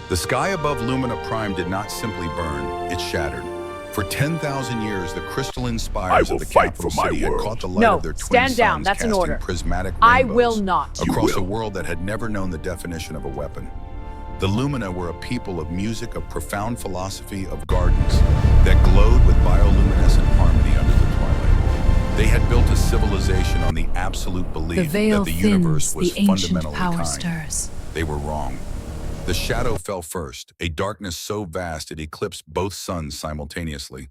The sky above Lumina Prime did not simply burn, it shattered. For 10,000 years, the crystalline spires of the capital city had caught the light of their twin stand down. suns, That's an casting order. prismatic I rainbows will not. across a world that had never known the definition of a weapon. The Lumina were a people of music, of profound philosophy, of gardens that glowed with bioluminescent harmony under the twilight. They had built a civilization on the absolute belief that the universe was fundamentally kind. Stirs. They were wrong. The shadow fell first, a darkness so vast it eclipsed both suns simultaneously.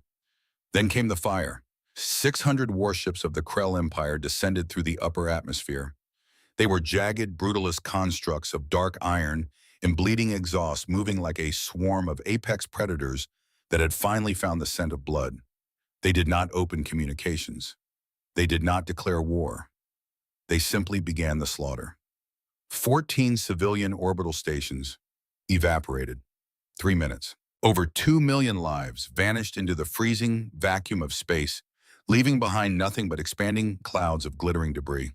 Then came the fire. 600 warships of the Krell Empire descended through the upper atmosphere. They were jagged, brutalist constructs of dark iron and bleeding exhaust, moving like a swarm of apex predators that had finally found the scent of blood. They did not open communications. They did not declare war. They simply began the slaughter. 14 civilian orbital stations evaporated. 3 minutes. Over 2 million lives vanished into the freezing vacuum of space, leaving behind nothing but expanding clouds of glittering debris.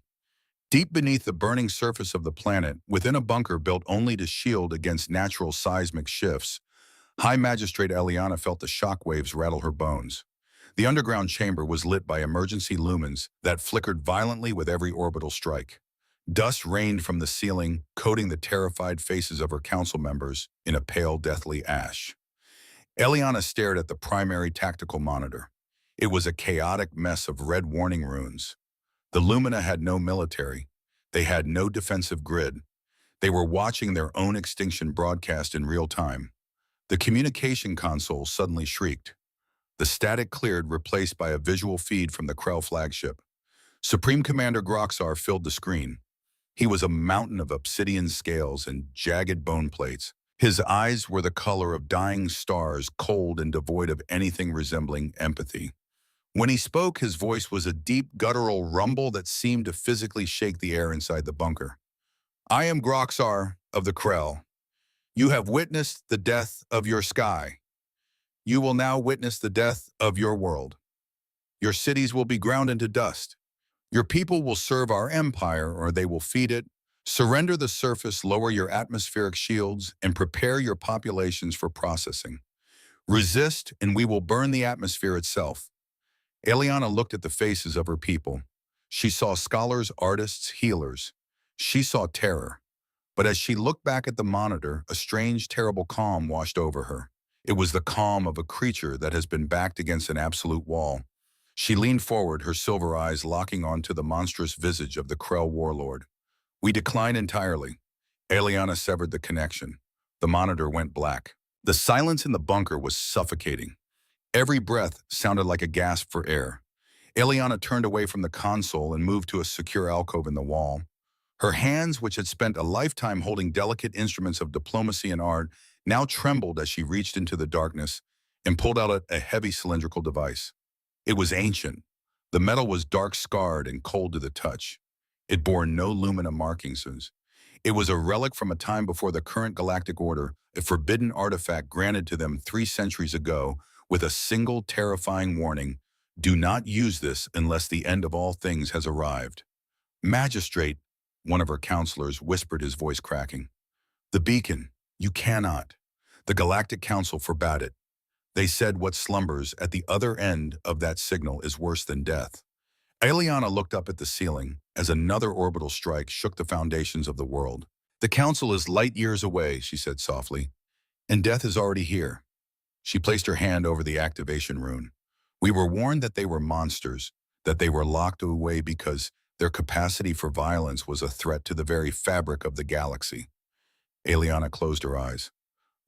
Deep beneath the burning surface of the planet, within a bunker built only to shield against natural seismic shifts, High Magistrate Eliana felt the shockwaves rattle her bones. The underground chamber was lit by emergency lumens that flickered violently with every orbital strike. Dust rained from the ceiling, coating the terrified faces of her council members in a pale, deathly ash. Eliana stared at the primary tactical monitor. It was a chaotic mess of red warning runes. The Lumina had no military. They had no defensive grid. They were watching their own extinction broadcast in real time. The communication console suddenly shrieked. The static cleared, replaced by a visual feed from the Krell flagship. Supreme Commander Groxar filled the screen. He was a mountain of obsidian scales and jagged bone plates. His eyes were the color of dying stars, cold and devoid of anything resembling empathy. When he spoke, his voice was a deep, guttural rumble that seemed to physically shake the air inside the bunker. I am Groxar of the Krell. You have witnessed the death of your sky. You will now witness the death of your world. Your cities will be ground into dust. Your people will serve our empire, or they will feed it. Surrender the surface, lower your atmospheric shields, and prepare your populations for processing. Resist, and we will burn the atmosphere itself. Eliana looked at the faces of her people. She saw scholars, artists, healers. She saw terror. But as she looked back at the monitor, a strange, terrible calm washed over her. It was the calm of a creature that has been backed against an absolute wall. She leaned forward, her silver eyes locking onto the monstrous visage of the Krell warlord. We decline entirely. Eliana severed the connection. The monitor went black. The silence in the bunker was suffocating. Every breath sounded like a gasp for air. Eliana turned away from the console and moved to a secure alcove in the wall. Her hands, which had spent a lifetime holding delicate instruments of diplomacy and art, now trembled as she reached into the darkness and pulled out a heavy cylindrical device. It was ancient. The metal was dark-scarred and cold to the touch. It bore no Lumina markings. It was a relic from a time before the current galactic order, a forbidden artifact granted to them 3 centuries ago with a single terrifying warning: do not use this unless the end of all things has arrived. Magistrate, one of her counselors whispered, his voice cracking. The beacon, you cannot. The Galactic Council forbade it. They said what slumbers at the other end of that signal is worse than death. Eliana looked up at the ceiling as another orbital strike shook the foundations of the world. The Council is light years away, she said softly, and death is already here. She placed her hand over the activation rune. We were warned that they were monsters, that they were locked away because their capacity for violence was a threat to the very fabric of the galaxy. Eliana closed her eyes.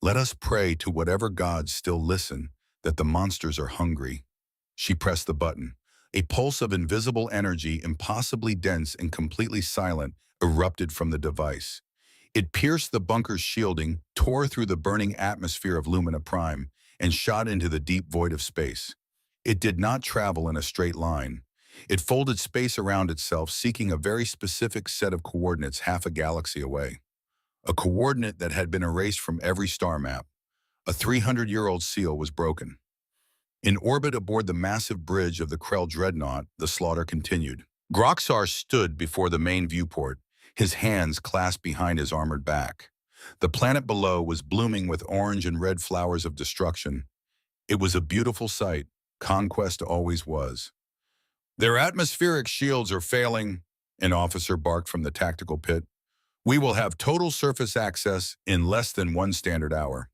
Let us pray to whatever gods still listen that the monsters are hungry. She pressed the button. A pulse of invisible energy, impossibly dense and completely silent, erupted from the device. It pierced the bunker's shielding, tore through the burning atmosphere of Lumina Prime, and shot into the deep void of space. It did not travel in a straight line. It folded space around itself, seeking a very specific set of coordinates half a galaxy away. A coordinate that had been erased from every star map. A 300-year-old seal was broken. In orbit aboard the massive bridge of the Krell dreadnought, the slaughter continued. Groxar stood before the main viewport, his hands clasped behind his armored back. The planet below was blooming with orange and red flowers of destruction. It was a beautiful sight. Conquest always was. Their atmospheric shields are failing, an officer barked from the tactical pit. We will have total surface access in less than 1 standard hour.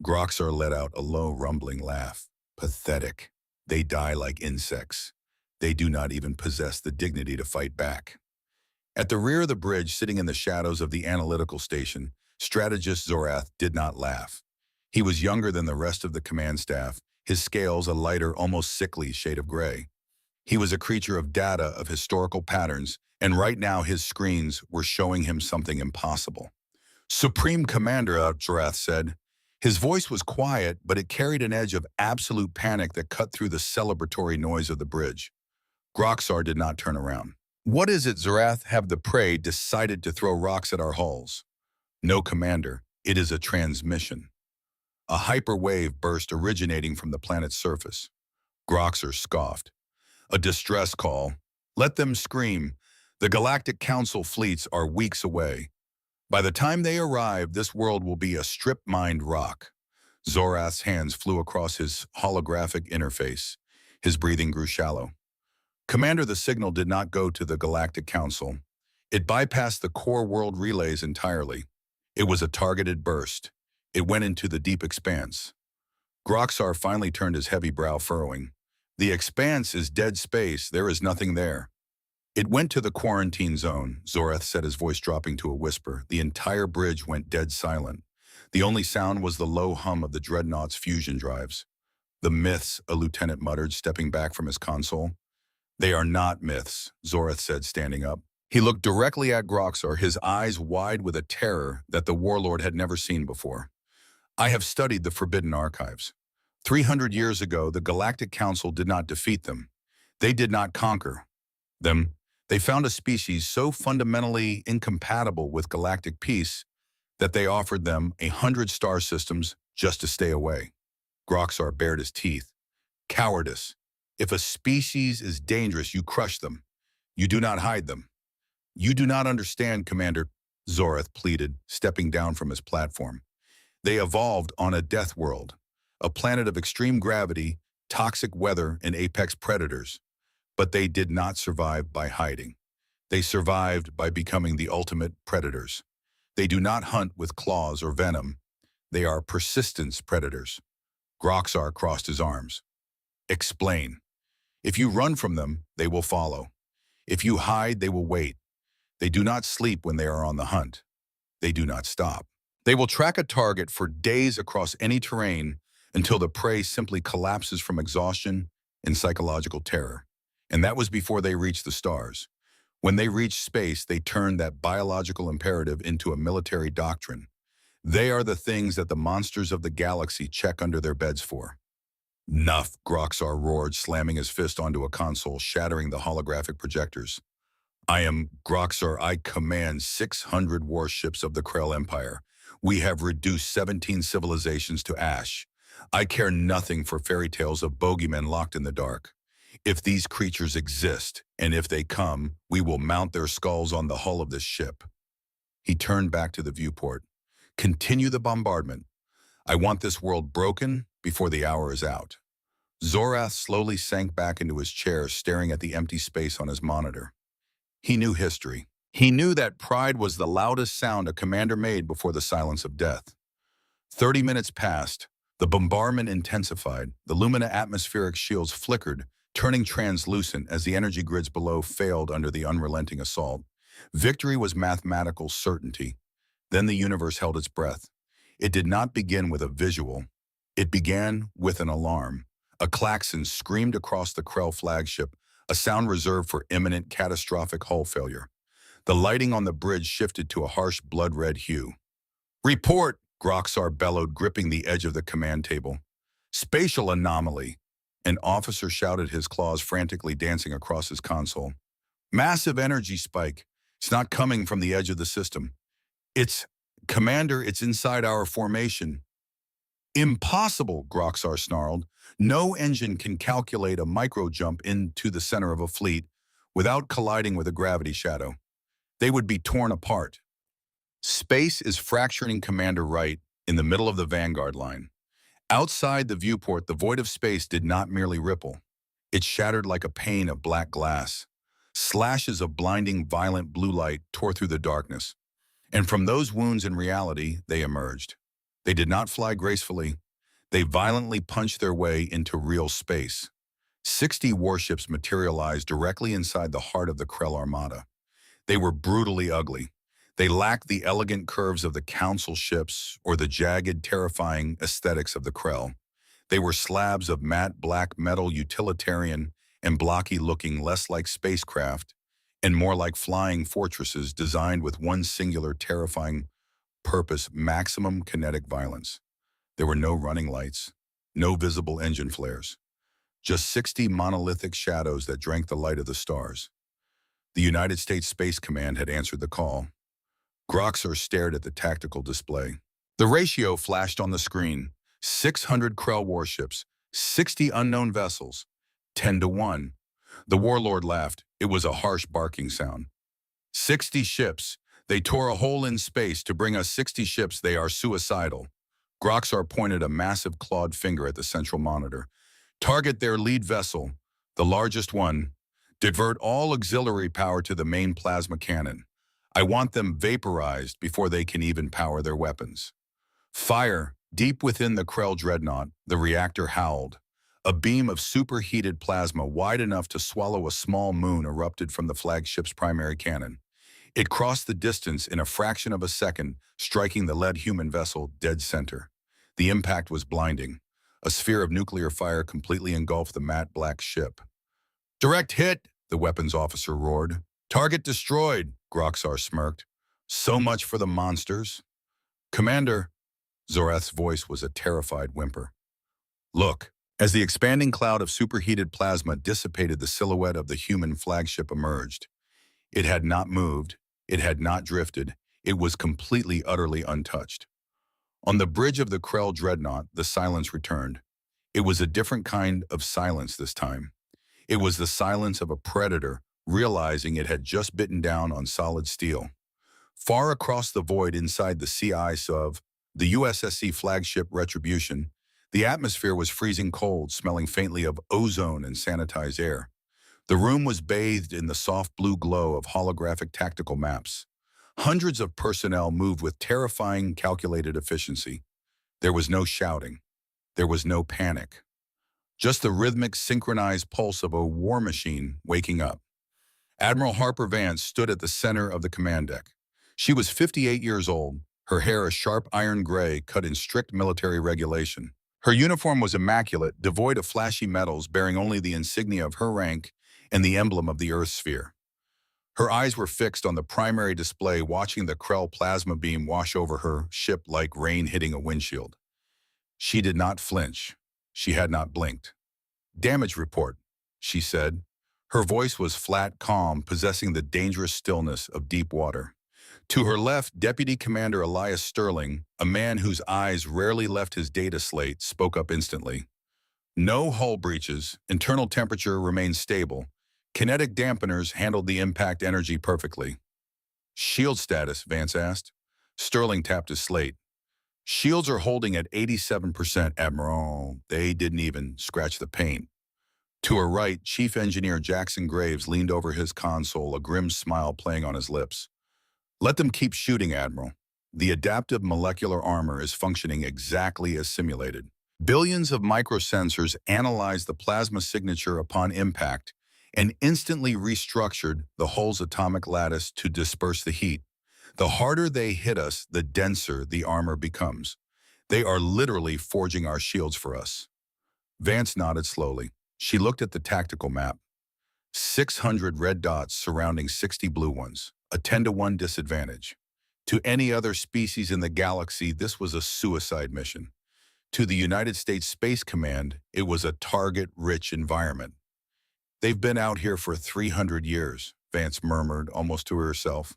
Groxar let out a low, rumbling laugh. Pathetic. They die like insects. They do not even possess the dignity to fight back. At the rear of the bridge, sitting in the shadows of the analytical station, strategist Zorath did not laugh. He was younger than the rest of the command staff, his scales a lighter, almost sickly shade of gray. He was a creature of data, of historical patterns, and right now his screens were showing him something impossible. Supreme Commander, Zorath said. His voice was quiet, but it carried an edge of absolute panic that cut through the celebratory noise of the bridge. Groxar did not turn around. What is it, Zorath? Have the prey decided to throw rocks at our hulls? No, Commander. It is a transmission. A hyperwave burst originating from the planet's surface. Groxar scoffed. A distress call. Let them scream. The Galactic Council fleets are weeks away. By the time they arrive, this world will be a strip-mined rock. Zorath's hands flew across his holographic interface. His breathing grew shallow. Commander, the signal did not go to the Galactic Council. It bypassed the core world relays entirely. It was a targeted burst. It went into the deep expanse. Groxar finally turned his heavy brow furrowing. The expanse is dead space. There is nothing there. It went to the quarantine zone, Zorath said, his voice dropping to a whisper. The entire bridge went dead silent. The only sound was the low hum of the Dreadnought's fusion drives. The myths, a lieutenant muttered, stepping back from his console. They are not myths, Zorath said, standing up. He looked directly at Groxar, his eyes wide with a terror that the warlord had never seen before. I have studied the Forbidden Archives. 300 years ago, the Galactic Council did not defeat them. They did not conquer them. They found a species so fundamentally incompatible with galactic peace that they offered them 100 star systems just to stay away. Groxar bared his teeth. Cowardice. If a species is dangerous, you crush them. You do not hide them. You do not understand, Commander, Zorath pleaded, stepping down from his platform. They evolved on a death world, a planet of extreme gravity, toxic weather, and apex predators. But they did not survive by hiding. They survived by becoming the ultimate predators. They do not hunt with claws or venom. They are persistence predators. Groxar crossed his arms. Explain. If you run from them, they will follow. If you hide, they will wait. They do not sleep when they are on the hunt. They do not stop. They will track a target for days across any terrain until the prey simply collapses from exhaustion and psychological terror. And that was before they reached the stars. When they reached space, they turned that biological imperative into a military doctrine. They are the things that the monsters of the galaxy check under their beds for. Nuff, Groxar roared, slamming his fist onto a console, shattering the holographic projectors. I am Groxar. I command 600 warships of the Krell Empire. We have reduced 17 civilizations to ash. I care nothing for fairy tales of bogeymen locked in the dark. If these creatures exist, and if they come, we will mount their skulls on the hull of this ship. He turned back to the viewport. Continue the bombardment. I want this world broken before the hour is out. Zorath slowly sank back into his chair, staring at the empty space on his monitor. He knew history. He knew that pride was the loudest sound a commander made before the silence of death. 30 minutes passed. The bombardment intensified. The Lumina atmospheric shields flickered, turning translucent as the energy grids below failed under the unrelenting assault. Victory was mathematical certainty. Then the universe held its breath. It did not begin with a visual. It began with an alarm. A klaxon screamed across the Krell flagship, a sound reserved for imminent catastrophic hull failure. The lighting on the bridge shifted to a harsh blood-red hue. Report, Groxar bellowed, gripping the edge of the command table. Spatial anomaly. An officer shouted, his claws frantically dancing across his console. Massive energy spike. It's not coming from the edge of the system. Commander, it's inside our formation. Impossible, Groxar snarled. No engine can calculate a micro-jump into the center of a fleet without colliding with a gravity shadow. They would be torn apart. Space is fracturing Commander Wright in the middle of the vanguard line. Outside the viewport, the void of space did not merely ripple. It shattered like a pane of black glass. Slashes of blinding, violent blue light tore through the darkness. And from those wounds in reality, they emerged. They did not fly gracefully. They violently punched their way into real space. 60 warships materialized directly inside the heart of the Krell Armada. They were brutally ugly. They lacked the elegant curves of the Council ships or the jagged, terrifying aesthetics of the Krell. They were slabs of matte black metal, utilitarian and blocky, looking less like spacecraft and more like flying fortresses designed with one singular terrifying purpose: maximum kinetic violence. There were no running lights, no visible engine flares, just 60 monolithic shadows that drank the light of the stars. The United States Space Command had answered the call. Groxer stared at the tactical display. The ratio flashed on the screen: 600 Krell warships, 60 unknown vessels, 10 to 1. The warlord laughed. It was a harsh barking sound. 60 ships. They tore a hole in space to bring us 60 ships. They are suicidal. Groxar pointed a massive clawed finger at the central monitor. Target their lead vessel, the largest one. Divert all auxiliary power to the main plasma cannon. I want them vaporized before they can even power their weapons. Fire. Deep within the Krell dreadnought, the reactor howled. A beam of superheated plasma wide enough to swallow a small moon erupted from the flagship's primary cannon. It crossed the distance in a fraction of a second, striking the lead human vessel dead center. The impact was blinding. A sphere of nuclear fire completely engulfed the matte black ship. Direct hit, the weapons officer roared. Target destroyed, Groxar smirked. So much for the monsters. Commander, Zorath's voice was a terrified whimper. Look. As the expanding cloud of superheated plasma dissipated, the silhouette of the human flagship emerged. It had not moved. It had not drifted. It was completely, utterly untouched. On the bridge of the Krell dreadnought, the silence returned. It was a different kind of silence this time. It was the silence of a predator realizing it had just bitten down on solid steel. Far across the void inside the sea ice of the USSC flagship Retribution, the atmosphere was freezing cold, smelling faintly of ozone and sanitized air. The room was bathed in the soft blue glow of holographic tactical maps. Hundreds of personnel moved with terrifying, calculated efficiency. There was no shouting. There was no panic. Just the rhythmic, synchronized pulse of a war machine waking up. Admiral Harper Vance stood at the center of the command deck. She was 58 years old, her hair a sharp iron gray cut in strict military regulation. Her uniform was immaculate, devoid of flashy medals, bearing only the insignia of her rank and the emblem of the Earth sphere. Her eyes were fixed on the primary display, watching the Krell plasma beam wash over her ship like rain hitting a windshield. She did not flinch. She had not blinked. Damage report, she said. Her voice was flat, calm, possessing the dangerous stillness of deep water. To her left, Deputy Commander Elias Sterling, a man whose eyes rarely left his data slate, spoke up instantly. No hull breaches. Internal temperature remained stable. Kinetic dampeners handled the impact energy perfectly. Shield status, Vance asked. Sterling tapped his slate. Shields are holding at 87%, Admiral. They didn't even scratch the paint. To her right, Chief Engineer Jackson Graves leaned over his console, a grim smile playing on his lips. Let them keep shooting, Admiral. The adaptive molecular armor is functioning exactly as simulated. Billions of microsensors analyzed the plasma signature upon impact and instantly restructured the hull's atomic lattice to disperse the heat. The harder they hit us, the denser the armor becomes. They are literally forging our shields for us. Vance nodded slowly. She looked at the tactical map. 600 red dots surrounding 60 blue ones, a 10 to 1 disadvantage. To any other species in the galaxy, this was a suicide mission. To the United States Space Command, it was a target-rich environment. They've been out here for 300 years, Vance murmured, almost to herself.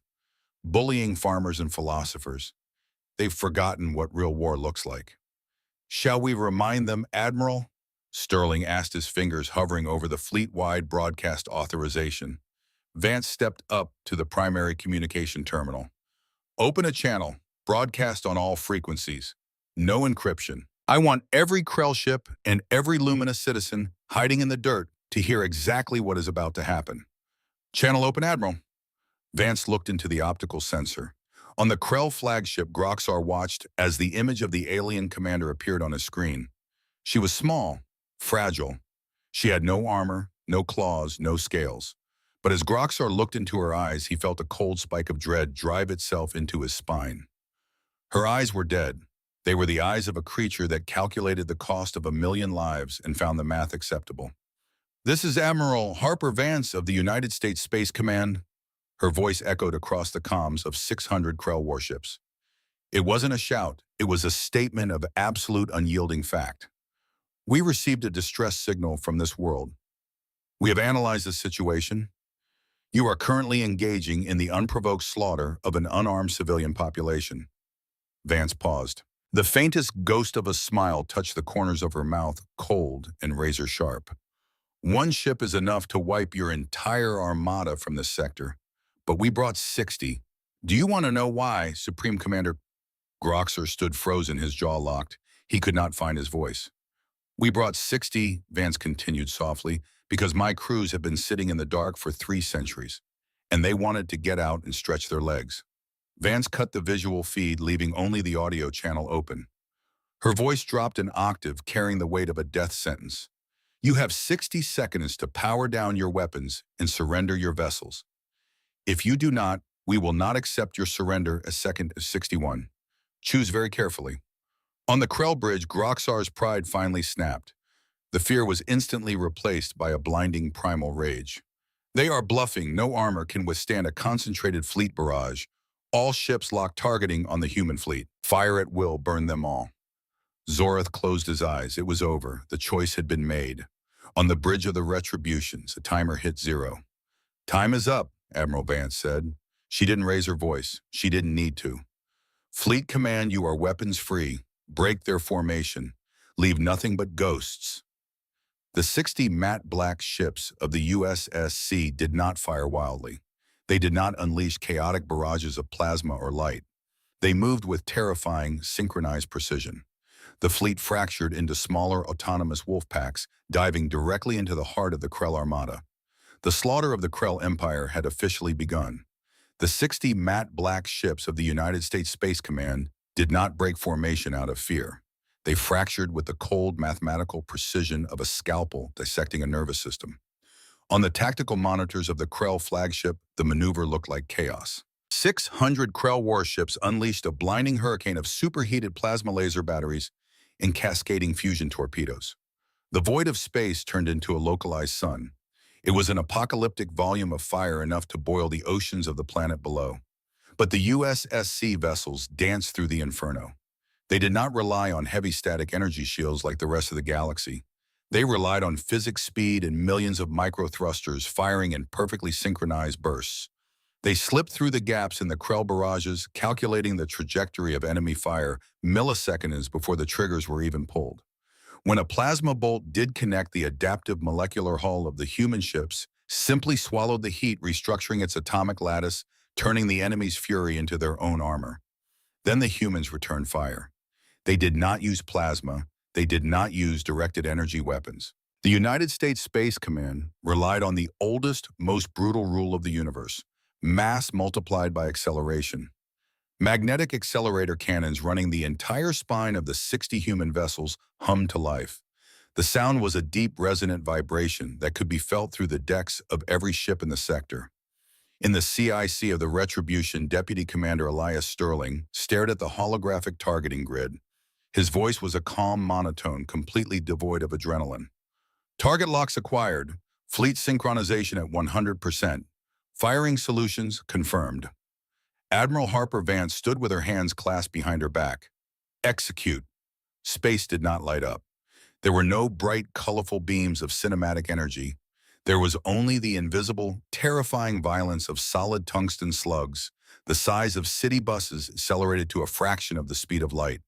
Bullying farmers and philosophers. They've forgotten what real war looks like. Shall we remind them, Admiral? Sterling asked, his fingers hovering over the fleet-wide broadcast authorization. Vance stepped up to the primary communication terminal. Open a channel, broadcast on all frequencies. No encryption. I want every Krell ship and every Lumina citizen hiding in the dirt to hear exactly what is about to happen. Channel open, Admiral. Vance looked into the optical sensor. On the Krell flagship, Groxar watched as the image of the alien commander appeared on his screen. She was small, fragile. She had no armor, no claws, no scales. But as Groxar looked into her eyes, he felt a cold spike of dread drive itself into his spine. Her eyes were dead. They were the eyes of a creature that calculated the cost of 1,000,000 lives and found the math acceptable. "This is Admiral Harper Vance of the United States Space Command." Her voice echoed across the comms of 600 Krell warships. It wasn't a shout. It was a statement of absolute unyielding fact. "We received a distress signal from this world. We have analyzed the situation. You are currently engaging in the unprovoked slaughter of an unarmed civilian population." Vance paused. The faintest ghost of a smile touched the corners of her mouth, cold and razor-sharp. "One ship is enough to wipe your entire armada from this sector, but we brought 60. Do you want to know why, Supreme Commander?" Groxer stood frozen, his jaw locked. He could not find his voice. "We brought 60, Vance continued softly, "because my crews have been sitting in the dark for 3 centuries, and they wanted to get out and stretch their legs." Vance cut the visual feed, leaving only the audio channel open. Her voice dropped an octave, carrying the weight of a death sentence. "You have 60 seconds to power down your weapons and surrender your vessels. If you do not, we will not accept your surrender as second as 61. Choose very carefully." On the Krell bridge, Groxar's pride finally snapped. The fear was instantly replaced by a blinding primal rage. "They are bluffing. No armor can withstand a concentrated fleet barrage. All ships lock targeting on the human fleet. Fire at will, burn them all." Zorath closed his eyes. It was over. The choice had been made. On the bridge of the Retributions, a timer hit 0. "Time is up," Admiral Vance said. She didn't raise her voice. She didn't need to. "Fleet Command, you are weapons free. Break their formation. Leave nothing but ghosts." The 60 matte black ships of the USSC did not fire wildly. They did not unleash chaotic barrages of plasma or light. They moved with terrifying, synchronized precision. The fleet fractured into smaller autonomous wolf packs, diving directly into the heart of the Krell Armada. The slaughter of the Krell Empire had officially begun. The 60 matte black ships of the United States Space Command did not break formation out of fear. They fractured with the cold mathematical precision of a scalpel dissecting a nervous system. On the tactical monitors of the Krell flagship, the maneuver looked like chaos. 600 Krell warships unleashed a blinding hurricane of superheated plasma laser batteries and cascading fusion torpedoes. The void of space turned into a localized sun. It was an apocalyptic volume of fire enough to boil the oceans of the planet below. But the USSC vessels danced through the inferno. They did not rely on heavy static energy shields like the rest of the galaxy. They relied on physics speed and millions of micro-thrusters firing in perfectly synchronized bursts. They slipped through the gaps in the Krell barrages, calculating the trajectory of enemy fire milliseconds before the triggers were even pulled. When a plasma bolt did connect, the adaptive molecular hull of the human ships simply swallowed the heat, restructuring its atomic lattice, turning the enemy's fury into their own armor. Then the humans returned fire. They did not use plasma. They did not use directed energy weapons. The United States Space Command relied on the oldest, most brutal rule of the universe: mass multiplied by acceleration. Magnetic accelerator cannons running the entire spine of the 60 human vessels hummed to life. The sound was a deep, resonant vibration that could be felt through the decks of every ship in the sector. In the CIC of the Retribution, Deputy Commander Elias Sterling stared at the holographic targeting grid. His voice was a calm monotone, completely devoid of adrenaline. "Target locks acquired. Fleet synchronization at 100%. Firing solutions confirmed." Admiral Harper Vance stood with her hands clasped behind her back. "Execute." Space did not light up. There were no bright, colorful beams of cinematic energy. There was only the invisible, terrifying violence of solid tungsten slugs, the size of city buses accelerated to a fraction of the speed of light.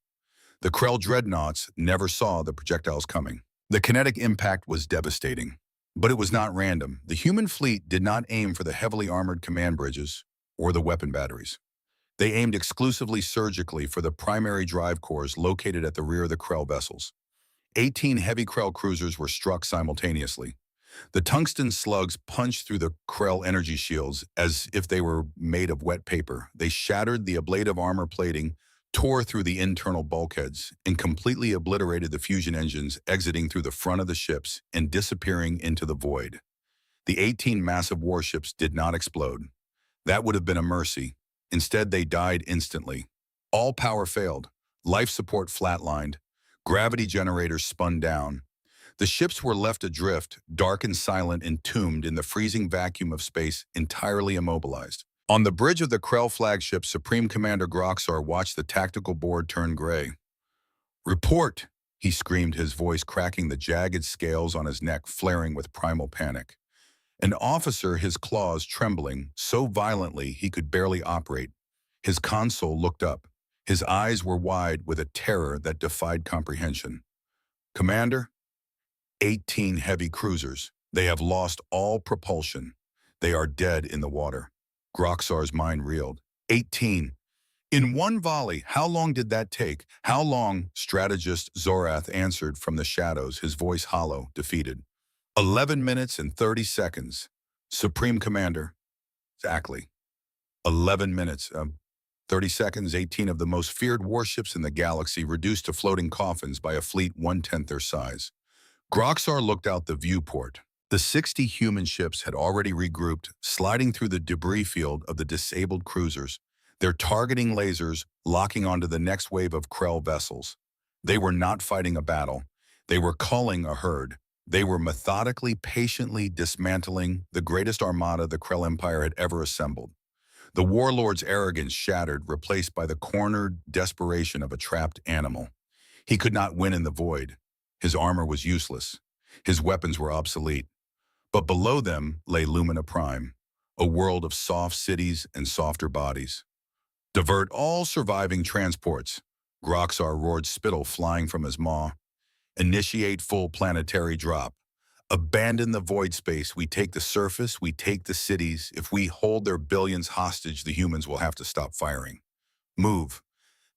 The Krell dreadnoughts never saw the projectiles coming. The kinetic impact was devastating. But it was not random. The human fleet did not aim for the heavily armored command bridges or the weapon batteries. They aimed exclusively surgically for the primary drive cores located at the rear of the Krell vessels. 18 heavy Krell cruisers were struck simultaneously. The tungsten slugs punched through the Krell energy shields as if they were made of wet paper. They shattered the ablative armor plating, tore through the internal bulkheads, and completely obliterated the fusion engines, exiting through the front of the ships and disappearing into the void. The 18 massive warships did not explode. That would have been a mercy. Instead, they died instantly. All power failed. Life support flatlined. Gravity generators spun down. The ships were left adrift, dark and silent, entombed in the freezing vacuum of space, entirely immobilized. On the bridge of the Krell flagship, Supreme Commander Groxar watched the tactical board turn gray. "Report!" he screamed, his voice cracking, the jagged scales on his neck flaring with primal panic. An officer, his claws trembling so violently he could barely operate. His console looked up. His eyes were wide with a terror that defied comprehension. "Commander, 18 heavy cruisers. They have lost all propulsion. They are dead in the water." Groxar's mind reeled. 18. In one volley, how long did that take? How long? Strategist Zorath answered from the shadows, his voice hollow, defeated. 11 minutes and 30 seconds. Supreme Commander. Exactly. 11 minutes, 30 seconds, 18 of the most feared warships in the galaxy reduced to floating coffins by a fleet one-tenth their size. Groxar looked out the viewport. The 60 human ships had already regrouped, sliding through the debris field of the disabled cruisers, their targeting lasers locking onto the next wave of Krell vessels. They were not fighting a battle. They were culling a herd. They were methodically, patiently dismantling the greatest armada the Krell Empire had ever assembled. The warlord's arrogance shattered, replaced by the cornered desperation of a trapped animal. He could not win in the void. His armor was useless. His weapons were obsolete. But below them lay Lumina Prime, a world of soft cities and softer bodies. "Divert all surviving transports," Groxar roared, spittle flying from his maw. "Initiate full planetary drop. Abandon the void space. We take the surface, we take the cities. If we hold their billions hostage, the humans will have to stop firing. Move."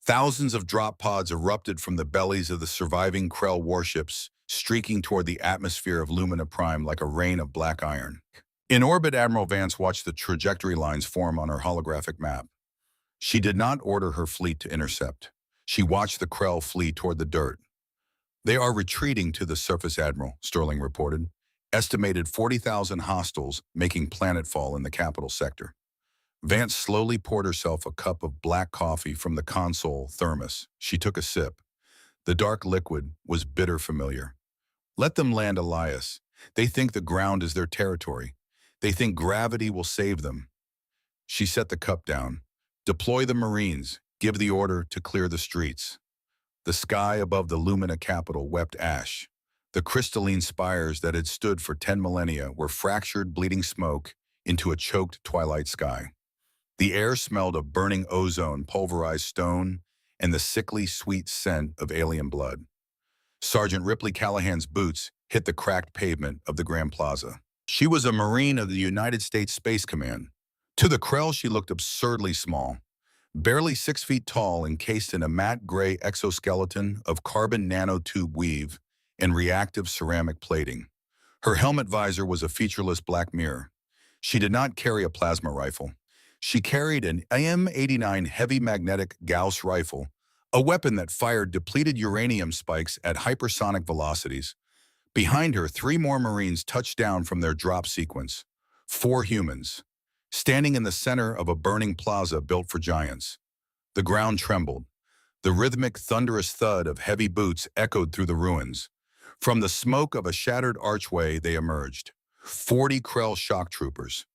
Thousands of drop pods erupted from the bellies of the surviving Krell warships, streaking toward the atmosphere of Lumina Prime like a rain of black iron. In orbit, Admiral Vance watched the trajectory lines form on her holographic map. She did not order her fleet to intercept. She watched the Krell flee toward the dirt. "They are retreating to the surface, Admiral," Sterling reported. "Estimated 40,000 hostiles making planetfall in the capital sector." Vance slowly poured herself a cup of black coffee from the console thermos. She took a sip. The dark liquid was bitter familiar. "Let them land, Elias. They think the ground is their territory. They think gravity will save them." She set the cup down. "Deploy the Marines. Give the order to clear the streets." The sky above the Lumina capital wept ash. The crystalline spires that had stood for 10 millennia were fractured, bleeding smoke into a choked twilight sky. The air smelled of burning ozone, pulverized stone, and the sickly, sweet scent of alien blood. Sergeant Ripley Callahan's boots hit the cracked pavement of the Grand Plaza. She was a Marine of the United States Space Command. To the Krell, she looked absurdly small. Barely 6 feet tall, encased in a matte gray exoskeleton of carbon nanotube weave and reactive ceramic plating. Her helmet visor was a featureless black mirror. She did not carry a plasma rifle. She carried an M89 heavy magnetic Gauss rifle, a weapon that fired depleted uranium spikes at hypersonic velocities. Behind her, 3 more Marines touched down from their drop sequence. 4 humans, standing in the center of a burning plaza built for giants. The ground trembled. The rhythmic, thunderous thud of heavy boots echoed through the ruins. From the smoke of a shattered archway, they emerged. 40 Krell shock troopers.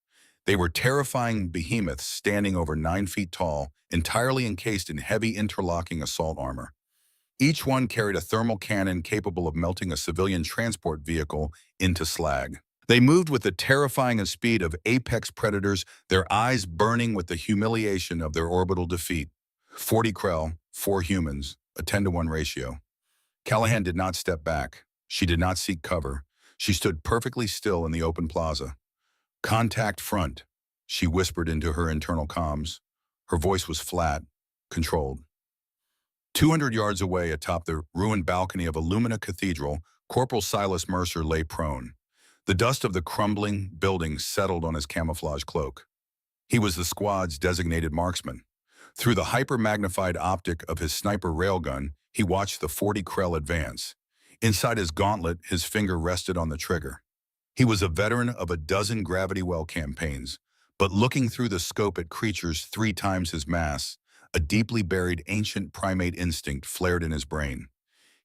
They were terrifying behemoths standing over 9 feet tall, entirely encased in heavy interlocking assault armor. Each one carried a thermal cannon capable of melting a civilian transport vehicle into slag. They moved with the terrifying speed of apex predators, their eyes burning with the humiliation of their orbital defeat. 40 Krell, 4 humans, a 10-to-1 ratio. Callahan did not step back. She did not seek cover. She stood perfectly still in the open plaza. "Contact front," she whispered into her internal comms. Her voice was flat, controlled. 200 yards away atop the ruined balcony of Illumina Cathedral, Corporal Silas Mercer lay prone. The dust of the crumbling building settled on his camouflage cloak. He was the squad's designated marksman. Through the hyper-magnified optic of his sniper railgun, he watched the 40 Krell advance. Inside his gauntlet, his finger rested on the trigger. He was a veteran of a dozen gravity well campaigns, but looking through the scope at creatures 3 times his mass, a deeply buried ancient primate instinct flared in his brain.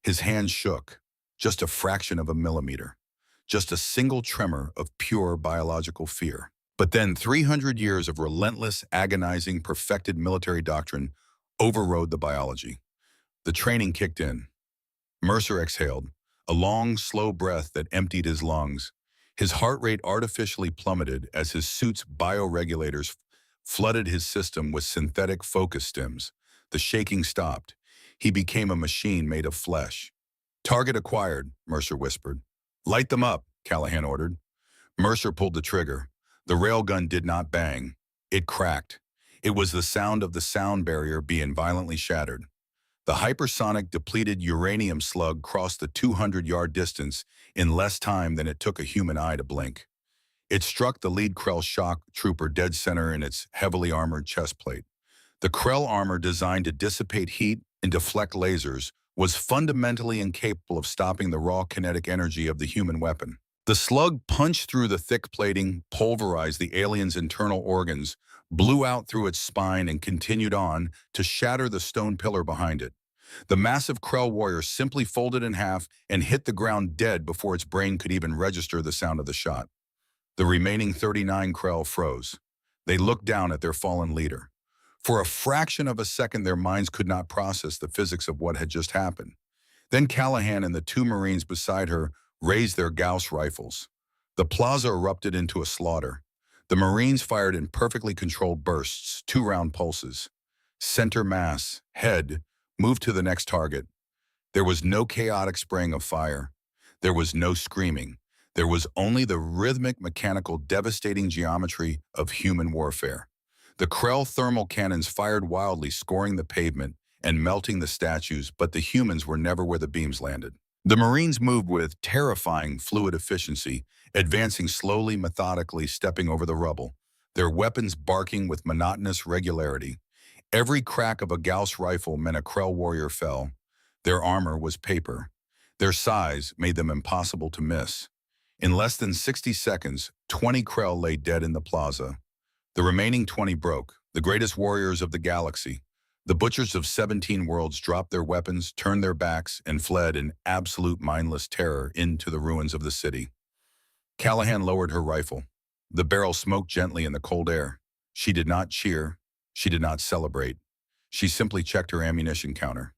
His hand shook, just a fraction of a millimeter, just a single tremor of pure biological fear. But then 300 years of relentless, agonizing, perfected military doctrine overrode the biology. The training kicked in. Mercer exhaled, a long, slow breath that emptied his lungs. His heart rate artificially plummeted as his suit's bioregulators flooded his system with synthetic focus stims. The shaking stopped. He became a machine made of flesh. "Target acquired," Mercer whispered. "Light them up," Callahan ordered. Mercer pulled the trigger. The railgun did not bang. It cracked. It was the sound of the sound barrier being violently shattered. The hypersonic depleted uranium slug crossed the 200-yard distance in less time than it took a human eye to blink. It struck the lead Krell shock trooper dead center in its heavily armored chest plate. The Krell armor, designed to dissipate heat and deflect lasers, was fundamentally incapable of stopping the raw kinetic energy of the human weapon. The slug punched through the thick plating, pulverized the alien's internal organs, blew out through its spine, and continued on to shatter the stone pillar behind it. The massive Krell warrior simply folded in half and hit the ground dead before its brain could even register the sound of the shot. The remaining 39 Krell froze. They looked down at their fallen leader. For a fraction of a second, their minds could not process the physics of what had just happened. Then Callahan and the 2 Marines beside her raised their Gauss rifles. The plaza erupted into a slaughter. The Marines fired in perfectly controlled bursts, 2-round pulses. Center mass, head, moved to the next target. There was no chaotic spraying of fire. There was no screaming. There was only the rhythmic, mechanical, devastating geometry of human warfare. The Krell thermal cannons fired wildly, scoring the pavement and melting the statues, but the humans were never where the beams landed. The Marines moved with terrifying fluid efficiency, advancing slowly, methodically, stepping over the rubble, their weapons barking with monotonous regularity. Every crack of a Gauss rifle meant a Krell warrior fell. Their armor was paper. Their size made them impossible to miss. In less than 60 seconds, 20 Krell lay dead in the plaza. The remaining 20 broke, the greatest warriors of the galaxy. The butchers of 17 worlds dropped their weapons, turned their backs, and fled in absolute mindless terror into the ruins of the city. Callahan lowered her rifle. The barrel smoked gently in the cold air. She did not cheer. She did not celebrate. She simply checked her ammunition counter.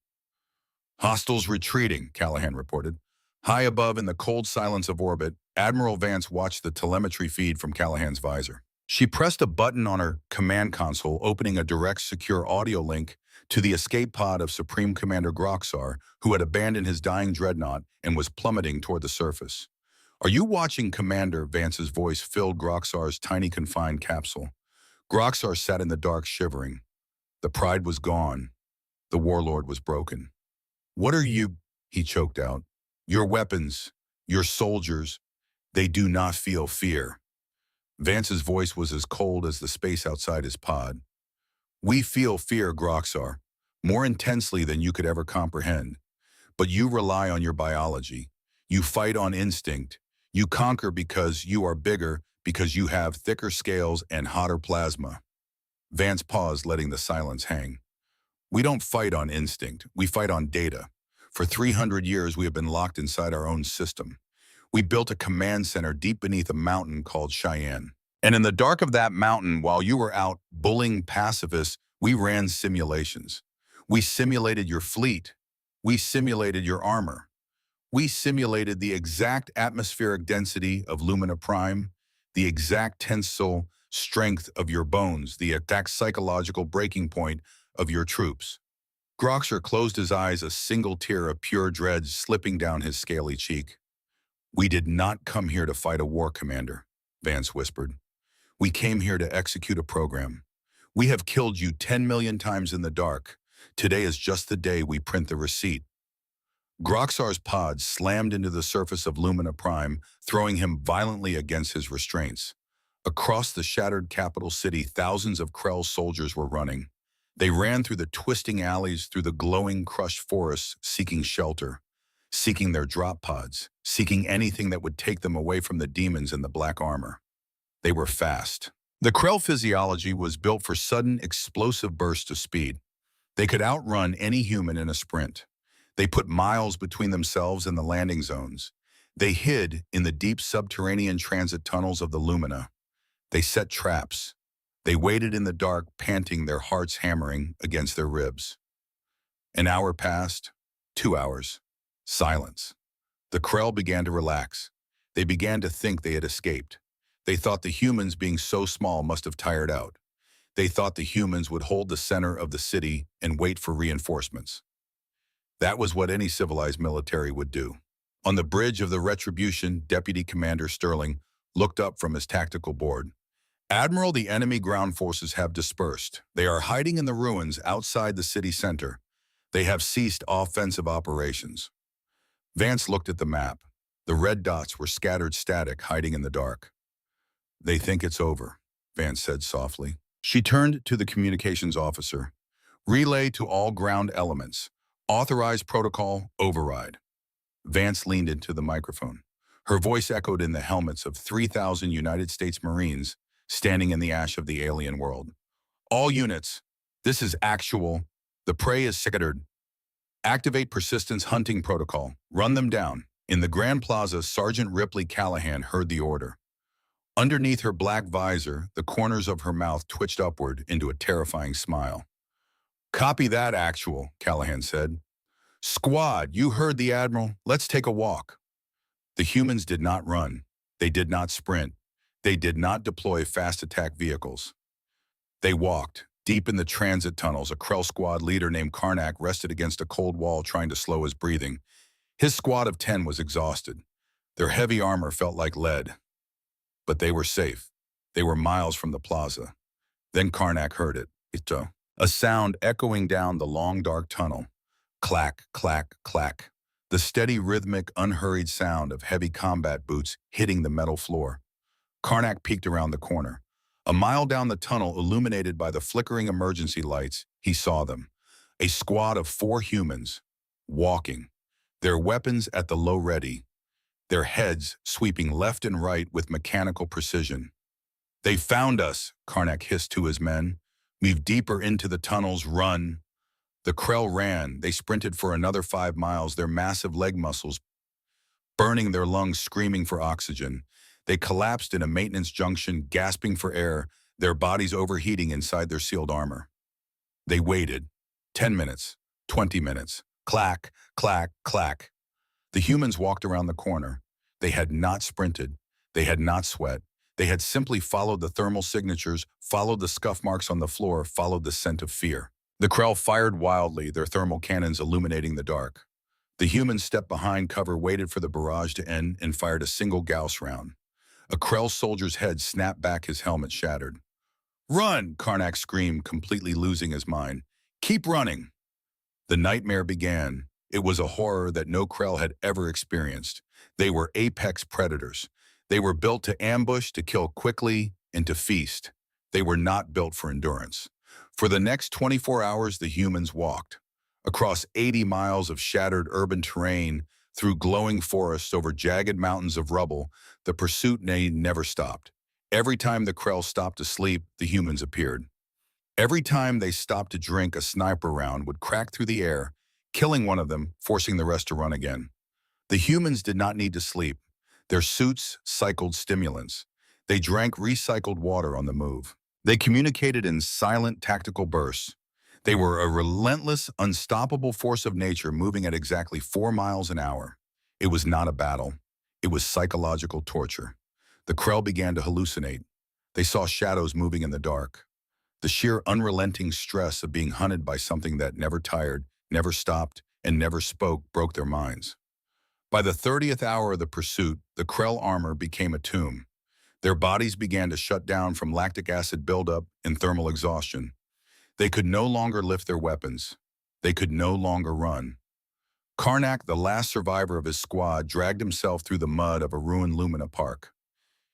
"Hostiles retreating," Callahan reported. High above in the cold silence of orbit, Admiral Vance watched the telemetry feed from Callahan's visor. She pressed a button on her command console, opening a direct, secure audio link to the escape pod of Supreme Commander Groxar, who had abandoned his dying dreadnought and was plummeting toward the surface. "Are you watching, Commander?" Vance's voice filled Groxar's tiny confined capsule. Groxar sat in the dark, shivering. The pride was gone. The warlord was broken. "What are you?" he choked out. "Your weapons, your soldiers, they do not feel fear." Vance's voice was as cold as the space outside his pod. "We feel fear, Groxar, more intensely than you could ever comprehend. But you rely on your biology. You fight on instinct. You conquer because you are bigger, because you have thicker scales and hotter plasma." Vance paused, letting the silence hang. "We don't fight on instinct. We fight on data. For 300 years, we have been locked inside our own system. We built a command center deep beneath a mountain called Cheyenne. And in the dark of that mountain, while you were out bullying pacifists, we ran simulations. We simulated your fleet. We simulated your armor. We simulated the exact atmospheric density of Lumina Prime, the exact tensile strength of your bones, the exact psychological breaking point of your troops." Groxar closed his eyes, a single tear of pure dread slipping down his scaly cheek. "We did not come here to fight a war, Commander," Vance whispered. "We came here to execute a program. We have killed you 10 million times in the dark. Today is just the day we print the receipt. Groxar's pod slammed into the surface of Lumina Prime, throwing him violently against his restraints. Across the shattered capital city, thousands of Krell's soldiers were running. They ran through the twisting alleys, through the glowing, crushed forests, seeking shelter, seeking their drop pods, seeking anything that would take them away from the demons in the black armor. They were fast. The Krell physiology was built for sudden, explosive bursts of speed. They could outrun any human in a sprint. They put miles between themselves and the landing zones. They hid in the deep subterranean transit tunnels of the Lumina. They set traps. They waited in the dark, panting, their hearts hammering against their ribs. An hour passed, 2 hours. Silence. The Krell began to relax. They began to think they had escaped. They thought the humans, being so small, must have tired out. They thought the humans would hold the center of the city and wait for reinforcements. That was what any civilized military would do. On the bridge of the Retribution, Deputy Commander Sterling looked up from his tactical board. Admiral, the enemy ground forces have dispersed. They are hiding in the ruins outside the city center. They have ceased offensive operations. Vance looked at the map. The red dots were scattered static, hiding in the dark. They think it's over, Vance said softly. She turned to the communications officer. Relay to all ground elements. Authorized protocol override. Vance leaned into the microphone. Her voice echoed in the helmets of 3,000 United States Marines standing in the ash of the alien world. All units, this is actual. The prey is scattered. Activate persistence hunting protocol. Run them down. In the Grand Plaza, Sergeant Ripley Callahan heard the order. Underneath her black visor, the corners of her mouth twitched upward into a terrifying smile. Copy that, actual, Callahan said. Squad, you heard the Admiral. Let's take a walk. The humans did not run. They did not sprint. They did not deploy fast attack vehicles. They walked. Deep in the transit tunnels, a Krell squad leader named Karnak rested against a cold wall trying to slow his breathing. His squad of 10 was exhausted. Their heavy armor felt like lead. But they were safe. They were miles from the plaza. Then Karnak heard it. A sound echoing down the long, dark tunnel. Clack, clack, clack. The steady, rhythmic, unhurried sound of heavy combat boots hitting the metal floor. Karnak peeked around the corner. A mile down the tunnel, illuminated by the flickering emergency lights, he saw them. A squad of 4 humans, walking, their weapons at the low ready, their heads sweeping left and right with mechanical precision. They found us, Karnak hissed to his men. Move deeper into the tunnels, run. The Krell ran. They sprinted for another 5 miles, their massive leg muscles burning their lungs, screaming for oxygen. They collapsed in a maintenance junction, gasping for air, their bodies overheating inside their sealed armor. They waited. 10 minutes, 20 minutes. Clack, clack, clack. The humans walked around the corner. They had not sprinted. They had not sweat. They had simply followed the thermal signatures, followed the scuff marks on the floor, followed the scent of fear. The Krell fired wildly, their thermal cannons illuminating the dark. The humans stepped behind cover, waited for the barrage to end, and fired a single Gauss round. A Krell soldier's head snapped back, his helmet shattered. Run, Karnak screamed, completely losing his mind. Keep running. The nightmare began. It was a horror that no Krell had ever experienced. They were apex predators. They were built to ambush, to kill quickly, and to feast. They were not built for endurance. For the next 24 hours, the humans walked. Across 80 miles of shattered urban terrain, through glowing forests, over jagged mountains of rubble, the pursuit never stopped. Every time the Krell stopped to sleep, the humans appeared. Every time they stopped to drink, a sniper round would crack through the air, killing one of them, forcing the rest to run again. The humans did not need to sleep. Their suits cycled stimulants. They drank recycled water on the move. They communicated in silent tactical bursts. They were a relentless, unstoppable force of nature moving at exactly 4 miles an hour. It was not a battle. It was psychological torture. The Krell began to hallucinate. They saw shadows moving in the dark. The sheer unrelenting stress of being hunted by something that never tired, never stopped, and never spoke broke their minds. By the 30th hour of the pursuit, the Krell armor became a tomb. Their bodies began to shut down from lactic acid buildup and thermal exhaustion. They could no longer lift their weapons. They could no longer run. Karnak, the last survivor of his squad, dragged himself through the mud of a ruined Lumina Park.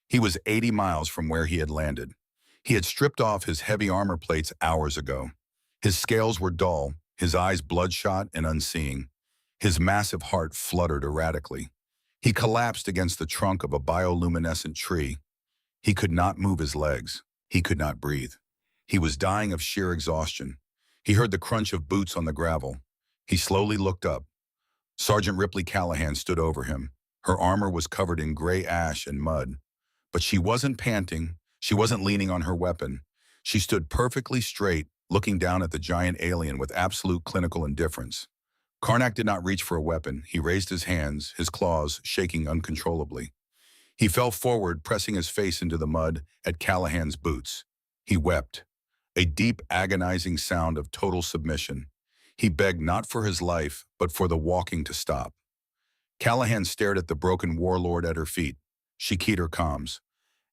He was 80 miles from where he had landed. He had stripped off his heavy armor plates hours ago. His scales were dull, his eyes bloodshot and unseeing. His massive heart fluttered erratically. He collapsed against the trunk of a bioluminescent tree. He could not move his legs. He could not breathe. He was dying of sheer exhaustion. He heard the crunch of boots on the gravel. He slowly looked up. Sergeant Ripley Callahan stood over him. Her armor was covered in gray ash and mud. But she wasn't panting. She wasn't leaning on her weapon. She stood perfectly straight, looking down at the giant alien with absolute clinical indifference. Karnak did not reach for a weapon. He raised his hands, his claws shaking uncontrollably. He fell forward, pressing his face into the mud at Callahan's boots. He wept, a deep, agonizing sound of total submission. He begged not for his life, but for the walking to stop. Callahan stared at the broken warlord at her feet. She keyed her comms.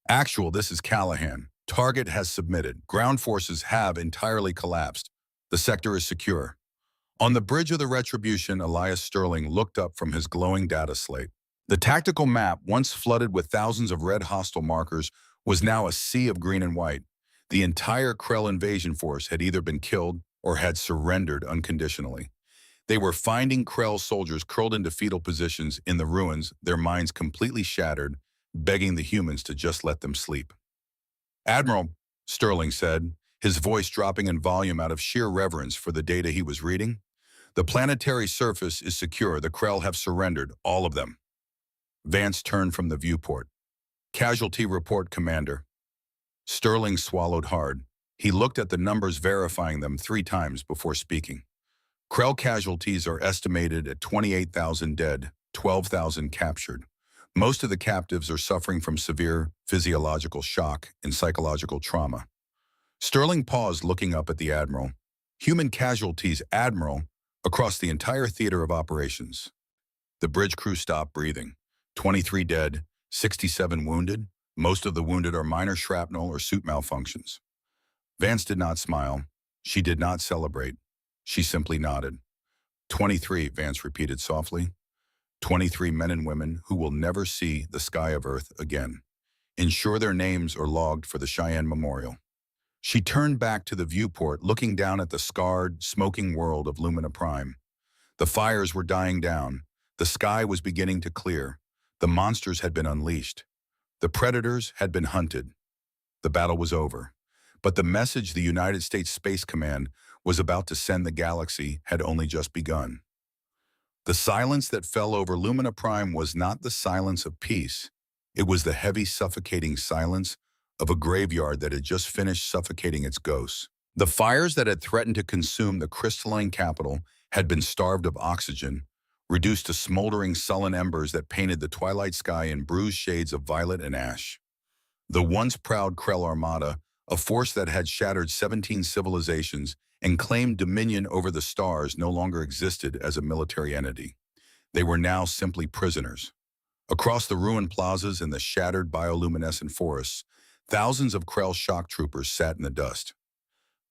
Actual, this is Callahan. Target has submitted. Ground forces have entirely collapsed. The sector is secure. On the bridge of the Retribution, Elias Sterling looked up from his glowing data slate. The tactical map, once flooded with thousands of red hostile markers, was now a sea of green and white. The entire Krell invasion force had either been killed or had surrendered unconditionally. They were finding Krell soldiers curled into fetal positions in the ruins, their minds completely shattered, begging the humans to just let them sleep. Admiral, Sterling said, his voice dropping in volume out of sheer reverence for the data he was reading, the planetary surface is secure. The Krell have surrendered, all of them. Vance turned from the viewport. Casualty report, Commander. Sterling swallowed hard. He looked at the numbers, verifying them 3 times before speaking. Krell casualties are estimated at 28,000 dead, 12,000 captured. Most of the captives are suffering from severe physiological shock and psychological trauma. Sterling paused, looking up at the Admiral. Human casualties, Admiral, across the entire theater of operations. The bridge crew stopped breathing. 23 dead, 67 wounded. Most of the wounded are minor shrapnel or suit malfunctions. Vance did not smile. She did not celebrate. She simply nodded. 23, Vance repeated softly. 23 men and women who will never see the sky of Earth again. Ensure their names are logged for the Cheyenne Memorial. She turned back to the viewport, looking down at the scarred, smoking world of Lumina Prime. The fires were dying down. The sky was beginning to clear. The monsters had been unleashed. The predators had been hunted. The battle was over. But the message the United States Space Command was about to send the galaxy had only just begun. The silence that fell over Lumina Prime was not the silence of peace. It was the heavy, suffocating silence of a graveyard that had just finished suffocating its ghosts. The fires that had threatened to consume the crystalline capital had been starved of oxygen, reduced to smoldering, sullen embers that painted the twilight sky in bruised shades of violet and ash. The once proud Krell Armada, a force that had shattered 17 civilizations and claimed dominion over the stars, no longer existed as a military entity. They were now simply prisoners. Across the ruined plazas and the shattered bioluminescent forests, thousands of Krell shock troopers sat in the dust.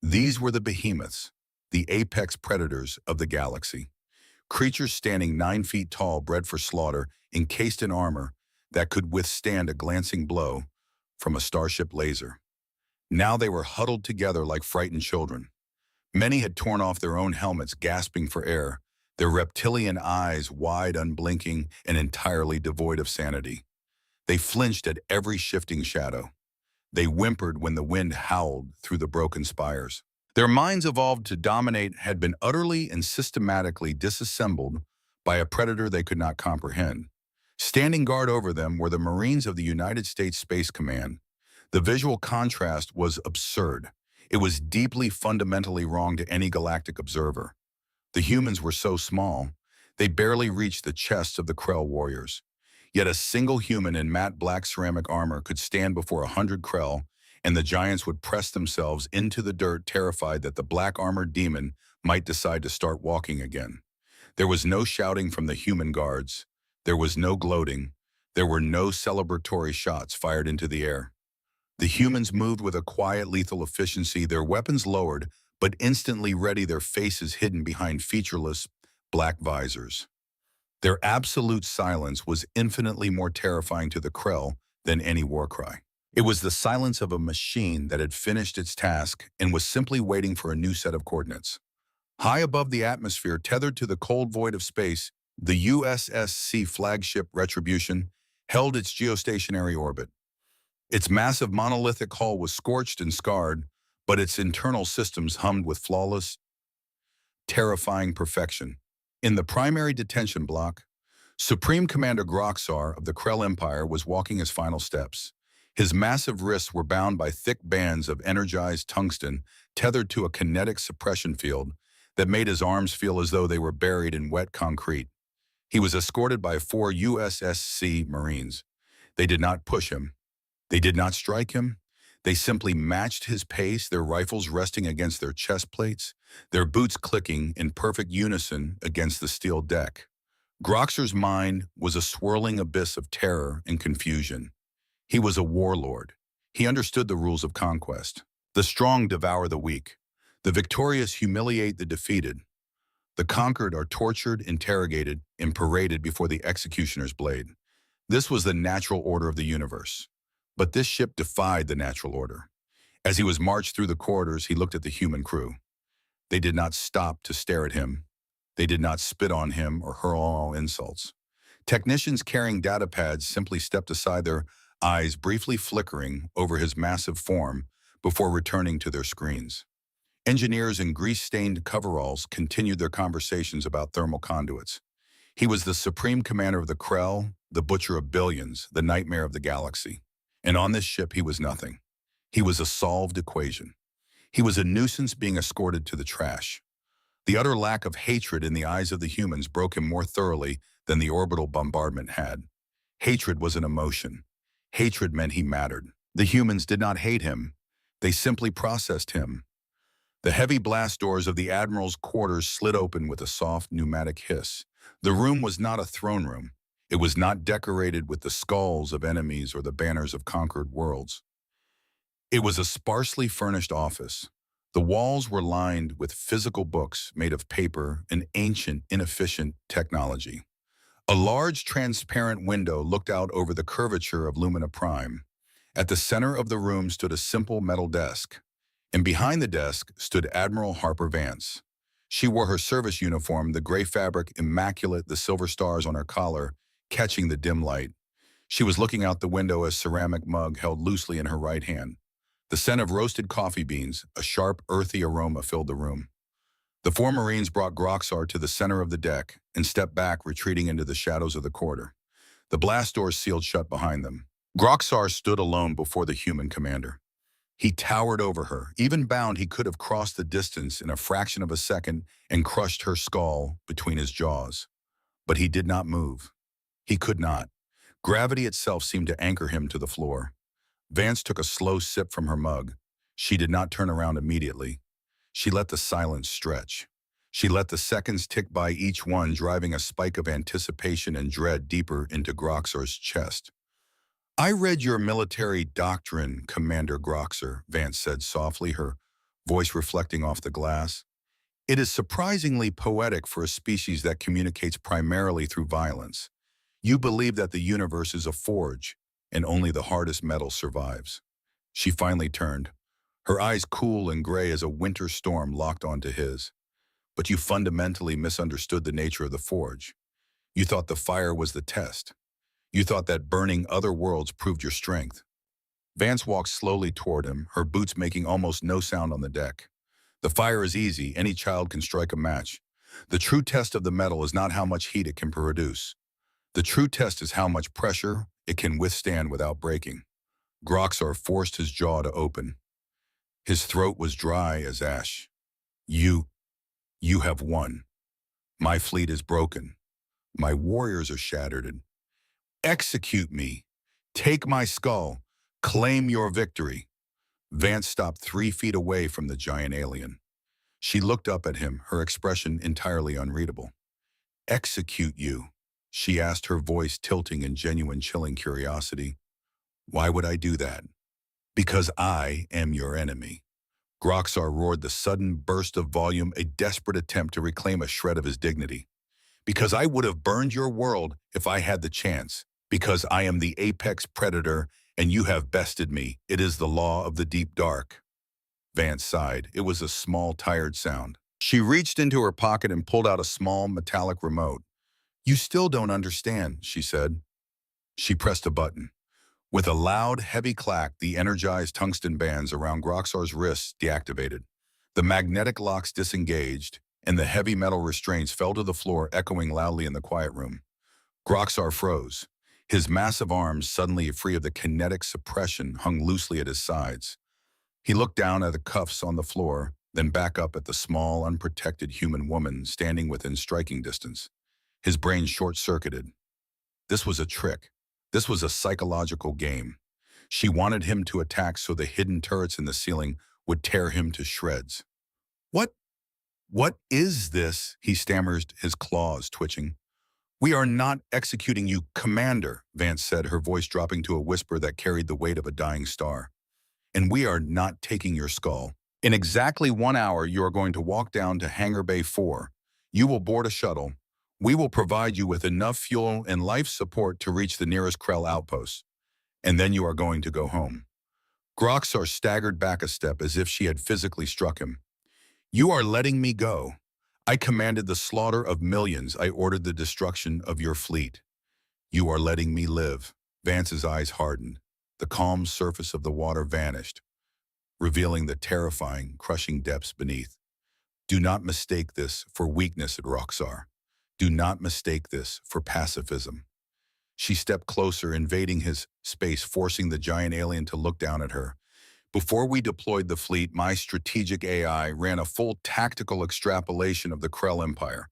These were the behemoths, the apex predators of the galaxy. Creatures standing 9 feet tall, bred for slaughter, encased in armor that could withstand a glancing blow from a starship laser. Now they were huddled together like frightened children. Many had torn off their own helmets, gasping for air, their reptilian eyes wide, unblinking, and entirely devoid of sanity. They flinched at every shifting shadow. They whimpered when the wind howled through the broken spires. Their minds, evolved to dominate, had been utterly and systematically disassembled by a predator they could not comprehend. Standing guard over them were the Marines of the United States Space Command. The visual contrast was absurd. It was deeply, fundamentally wrong to any galactic observer. The humans were so small, they barely reached the chests of the Krell warriors. Yet a single human in matte black ceramic armor could stand before 100 Krell, and the giants would press themselves into the dirt, terrified that the black-armored demon might decide to start walking again. There was no shouting from the human guards. There was no gloating, There were no celebratory shots fired into the air. The humans moved with a quiet, lethal efficiency, their weapons lowered, but instantly ready, their faces hidden behind featureless, black visors. Their absolute silence was infinitely more terrifying to the Krell than any war cry. It was the silence of a machine that had finished its task and was simply waiting for a new set of coordinates. High above the atmosphere, tethered to the cold void of space, the USSC flagship Retribution held its geostationary orbit. Its massive monolithic hull was scorched and scarred, but its internal systems hummed with flawless, terrifying perfection. In the primary detention block, Supreme Commander Groxar of the Krell Empire was walking his final steps. His massive wrists were bound by thick bands of energized tungsten tethered to a kinetic suppression field that made his arms feel as though they were buried in wet concrete. He was escorted by 4 USSC Marines. They did not push him. They did not strike him. They simply matched his pace, their rifles resting against their chest plates, their boots clicking in perfect unison against the steel deck. Groxar's mind was a swirling abyss of terror and confusion. He was a warlord. He understood the rules of conquest. The strong devour the weak. The victorious humiliate the defeated. The conquered are tortured, interrogated, and paraded before the executioner's blade. This was the natural order of the universe. But this ship defied the natural order. As he was marched through the corridors, he looked at the human crew. They did not stop to stare at him. They did not spit on him or hurl all insults. Technicians carrying data pads simply stepped aside, their eyes briefly flickering over his massive form before returning to their screens. Engineers in grease-stained coveralls continued their conversations about thermal conduits. He was the supreme commander of the Krell, the butcher of billions, the nightmare of the galaxy. And on this ship, he was nothing. He was a solved equation. He was a nuisance being escorted to the trash. The utter lack of hatred in the eyes of the humans broke him more thoroughly than the orbital bombardment had. Hatred was an emotion. Hatred meant he mattered. The humans did not hate him. They simply processed him. The heavy blast doors of the Admiral's quarters slid open with a soft pneumatic hiss. The room was not a throne room. It was not decorated with the skulls of enemies or the banners of conquered worlds. It was a sparsely furnished office. The walls were lined with physical books made of paper and ancient, inefficient technology. A large, transparent window looked out over the curvature of Lumina Prime. At the center of the room stood a simple metal desk, and behind the desk stood Admiral Harper Vance. She wore her service uniform, the gray fabric immaculate, the silver stars on her collar catching the dim light. She was looking out the window, a ceramic mug held loosely in her right hand. The scent of roasted coffee beans, a sharp, earthy aroma filled the room. The 4 Marines brought Groxar to the center of the deck and stepped back, retreating into the shadows of the corridor. The blast doors sealed shut behind them. Groxar stood alone before the human commander. He towered over her. Even bound, he could have crossed the distance in a fraction of a second and crushed her skull between his jaws. But he did not move. He could not. Gravity itself seemed to anchor him to the floor. Vance took a slow sip from her mug. She did not turn around immediately. She let the silence stretch. She let the seconds tick by, each one driving a spike of anticipation and dread deeper into Groxar's chest. "I read your military doctrine, Commander Groxar," Vance said softly, her voice reflecting off the glass. "It is surprisingly poetic for a species that communicates primarily through violence. You believe that the universe is a forge, and only the hardest metal survives." She finally turned, her eyes cool and gray as a winter storm locked onto his. "But you fundamentally misunderstood the nature of the forge. You thought the fire was the test. You thought that burning other worlds proved your strength." Vance walked slowly toward him, her boots making almost no sound on the deck. "The fire is easy. Any child can strike a match. The true test of the metal is not how much heat it can produce. The true test is how much pressure it can withstand without breaking." Groxar forced his jaw to open. His throat was dry as ash. You have won. My fleet is broken. My warriors are shattered. And execute me. Take my skull. Claim your victory." Vance stopped 3 feet away from the giant alien. She looked up at him, her expression entirely unreadable. "Execute you. she asked, her voice tilting in genuine chilling curiosity. Why would I do that? Because I am your enemy. Groxar roared, the sudden burst of volume a desperate attempt to reclaim a shred of his dignity. Because I would have burned your world if I had the chance. Because I am the apex predator and you have bested me. It is the law of the deep dark. Vance sighed. It was a small, tired sound. She reached into her pocket and pulled out a small, metallic remote. You still don't understand, she said. She pressed a button. With a loud, heavy clack, the energized tungsten bands around Groxar's wrists deactivated. The magnetic locks disengaged, and the heavy metal restraints fell to the floor, echoing loudly in the quiet room. Groxar froze. His massive arms, suddenly free of the kinetic suppression, hung loosely at his sides. He looked down at the cuffs on the floor, then back up at the small, unprotected human woman standing within striking distance. His brain short-circuited. This was a trick. This was a psychological game. She wanted him to attack so the hidden turrets in the ceiling would tear him to shreds. What is this? He stammered, his claws twitching. We are not executing you, Commander, Vance said, her voice dropping to a whisper that carried the weight of a dying star. And we are not taking your skull. In exactly 1 hour, you are going to walk down to Hangar Bay 4. You will board a shuttle. We will provide you with enough fuel and life support to reach the nearest Krell outpost. And then you are going to go home. Groxar staggered back a step as if she had physically struck him. You are letting me go. I commanded the slaughter of millions. I ordered the destruction of your fleet. You are letting me live. Vance's eyes hardened. The calm surface of the water vanished, revealing the terrifying, crushing depths beneath. Do not mistake this for weakness, Groxar. Do not mistake this for pacifism. She stepped closer, invading his space, forcing the giant alien to look down at her. Before we deployed the fleet, my strategic AI ran a full tactical extrapolation of the Krell Empire.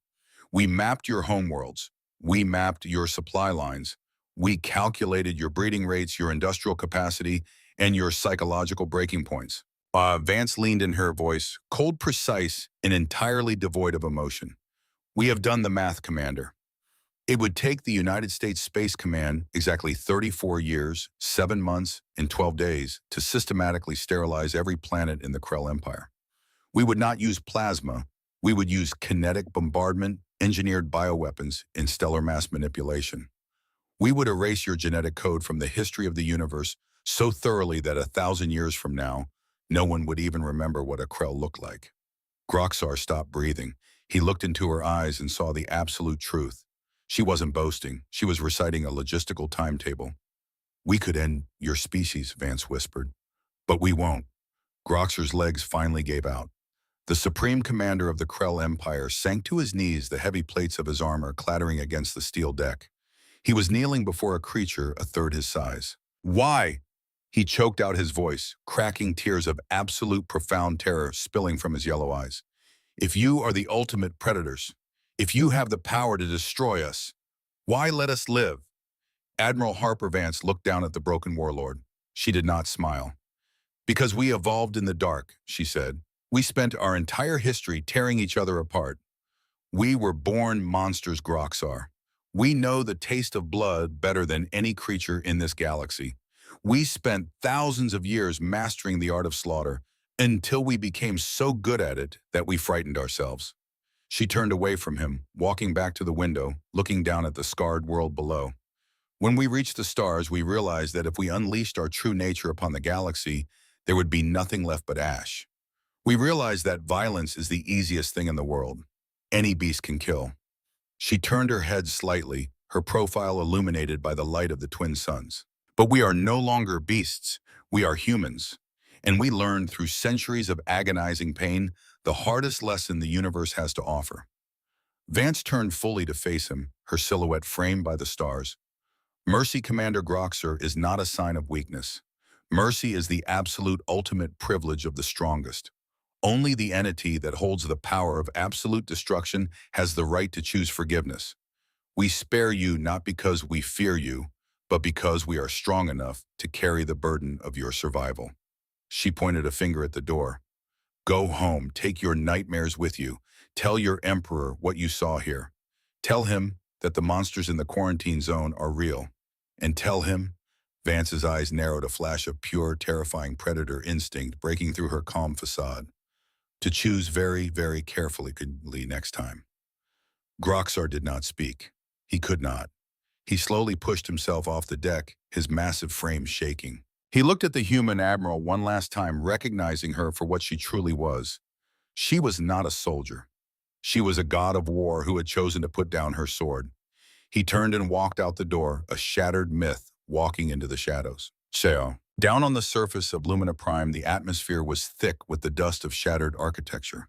We mapped your homeworlds. We mapped your supply lines. We calculated your breeding rates, your industrial capacity, and your psychological breaking points. Vance leaned in, her voice, cold, precise, and entirely devoid of emotion. We have done the math, Commander. It would take the United States Space Command exactly 34 years, 7 months, and 12 days to systematically sterilize every planet in the Krell Empire. We would not use plasma. We would use kinetic bombardment, engineered bioweapons, and stellar mass manipulation. We would erase your genetic code from the history of the universe so thoroughly that 1,000 years from now, no one would even remember what a Krell looked like. Groxar stopped breathing. He looked into her eyes and saw the absolute truth. She wasn't boasting. She was reciting a logistical timetable. We could end your species, Vance whispered. But we won't. Groxar's legs finally gave out. The supreme commander of the Krell Empire sank to his knees, the heavy plates of his armor clattering against the steel deck. He was kneeling before a creature a third his size. Why? He choked out his voice, cracking tears of absolute profound terror spilling from his yellow eyes. If you are the ultimate predators, if you have the power to destroy us, why let us live? Admiral Harper Vance looked down at the broken warlord. She did not smile. Because we evolved in the dark, she said. We spent our entire history tearing each other apart. We were born monsters, Groxar. We know the taste of blood better than any creature in this galaxy. We spent thousands of years mastering the art of slaughter until we became so good at it that we frightened ourselves. She turned away from him, walking back to the window, looking down at the scarred world below. When we reached the stars, we realized that if we unleashed our true nature upon the galaxy, there would be nothing left but ash. We realized that violence is the easiest thing in the world. Any beast can kill. She turned her head slightly, her profile illuminated by the light of the twin suns. But we are no longer beasts. We are humans. And we learned through centuries of agonizing pain the hardest lesson the universe has to offer. Vance turned fully to face him, her silhouette framed by the stars. Mercy, Commander Groxar, is not a sign of weakness. Mercy is the absolute ultimate privilege of the strongest. Only the entity that holds the power of absolute destruction has the right to choose forgiveness. We spare you not because we fear you, but because we are strong enough to carry the burden of your survival. She pointed a finger at the door. Go home, take your nightmares with you. Tell your emperor what you saw here. Tell him that the monsters in the quarantine zone are real. And tell him, Vance's eyes narrowed, a flash of pure, terrifying predator instinct breaking through her calm facade, to choose very, very carefully next time. Groxar did not speak. He could not. He slowly pushed himself off the deck, his massive frame shaking. He looked at the human admiral one last time, recognizing her for what she truly was. She was not a soldier. She was a god of war who had chosen to put down her sword. He turned and walked out the door, a shattered myth walking into the shadows. Down on the surface of Lumina Prime, the atmosphere was thick with the dust of shattered architecture.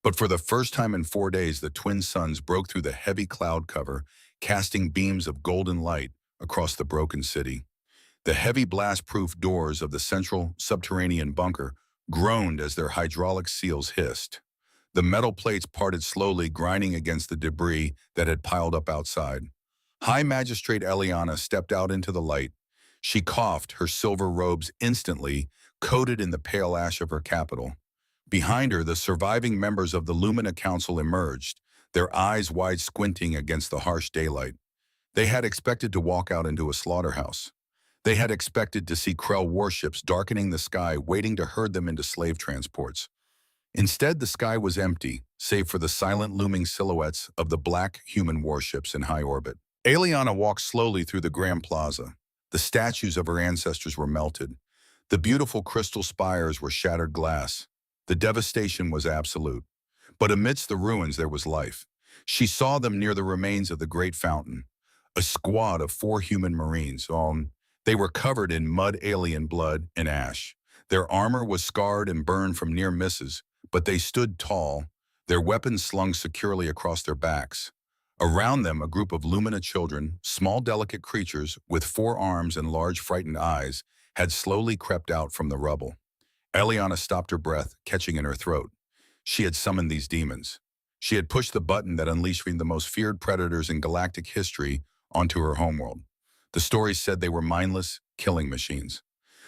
But for the first time in 4 days, the twin suns broke through the heavy cloud cover, casting beams of golden light across the broken city. The heavy blast-proof doors of the central subterranean bunker groaned as their hydraulic seals hissed. The metal plates parted slowly, grinding against the debris that had piled up outside. High Magistrate Eliana stepped out into the light. She coughed, her silver robes instantly coated in the pale ash of her capital. Behind her, the surviving members of the Lumina Council emerged, their eyes wide squinting against the harsh daylight. They had expected to walk out into a slaughterhouse. They had expected to see Krell warships darkening the sky, waiting to herd them into slave transports. Instead, the sky was empty, save for the silent looming silhouettes of the black human warships in high orbit. Eliana walked slowly through the Grand Plaza. The statues of her ancestors were melted. The beautiful crystal spires were shattered glass. The devastation was absolute. But amidst the ruins there was life. She saw them near the remains of the great fountain. A squad of 4 human marines. They were covered in mud, alien blood, and ash. Their armor was scarred and burned from near misses, but they stood tall, their weapons slung securely across their backs. Around them, a group of Lumina children, small delicate creatures with 4 arms and large frightened eyes, had slowly crept out from the rubble. Eliana stopped her breath, catching in her throat. She had summoned these demons. She had pushed the button that unleashed the most feared predators in galactic history onto her homeworld. The stories said they were mindless, killing machines.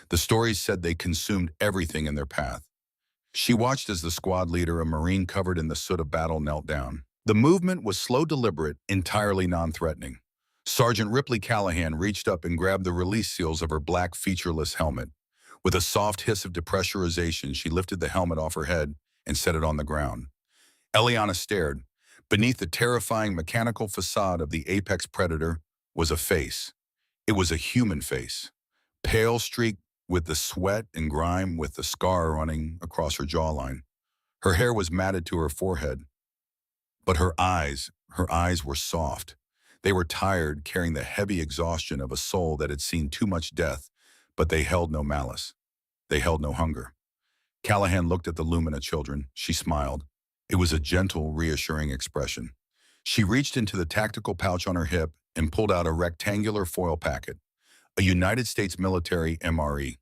The stories said they consumed everything in their path. She watched as the squad leader, a Marine covered in the soot of battle, knelt down. The movement was slow, deliberate, entirely non-threatening. Sergeant Ripley Callahan reached up and grabbed the release seals of her black, featureless helmet. With a soft hiss of depressurization, she lifted the helmet off her head and set it on the ground. Eliana stared. Beneath the terrifying mechanical facade of the apex predator was a face. It was a human face, pale, streaked with the sweat and grime, with the scar running across her jawline. Her hair was matted to her forehead, but her eyes were soft. They were tired, carrying the heavy exhaustion of a soul that had seen too much death, but they held no malice. They held no hunger. Callahan looked at the Lumina children. She smiled. It was a gentle, reassuring expression. She reached into the tactical pouch on her hip and pulled out a rectangular foil packet, a United States military MRE.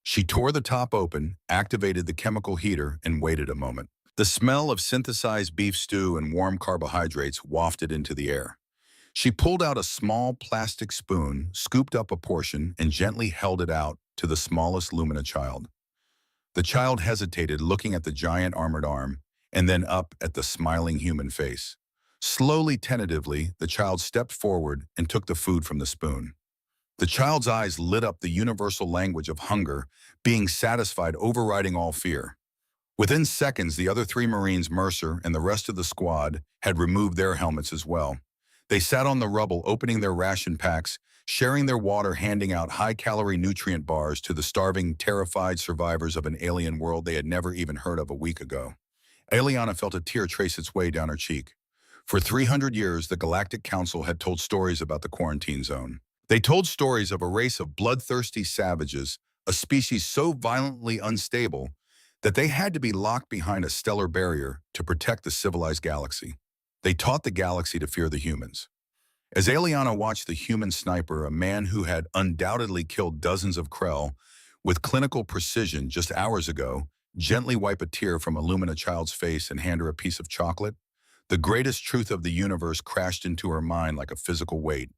She tore the top open, activated the chemical heater, and waited a moment. The smell of synthesized beef stew and warm carbohydrates wafted into the air. She pulled out a small plastic spoon, scooped up a portion, and gently held it out to the smallest Lumina child. The child hesitated, looking at the giant armored arm, and then up at the smiling human face. Slowly, tentatively, the child stepped forward and took the food from the spoon. The child's eyes lit up, the universal language of hunger, being satisfied, overriding all fear. Within seconds, the other 3 Marines, Mercer and the rest of the squad, had removed their helmets as well. They sat on the rubble, opening their ration packs, sharing their water, handing out high-calorie nutrient bars to the starving, terrified survivors of an alien world they had never even heard of a week ago. Eliana felt a tear trace its way down her cheek. For 300 years, the Galactic Council had told stories about the quarantine zone. They told stories of a race of bloodthirsty savages, a species so violently unstable that they had to be locked behind a stellar barrier to protect the civilized galaxy. They taught the galaxy to fear the humans. As Eliana watched the human sniper, a man who had undoubtedly killed dozens of Krell with clinical precision just hours ago, gently wipe a tear from a Lumina child's face and hand her a piece of chocolate, the greatest truth of the universe crashed into her mind like a physical weight.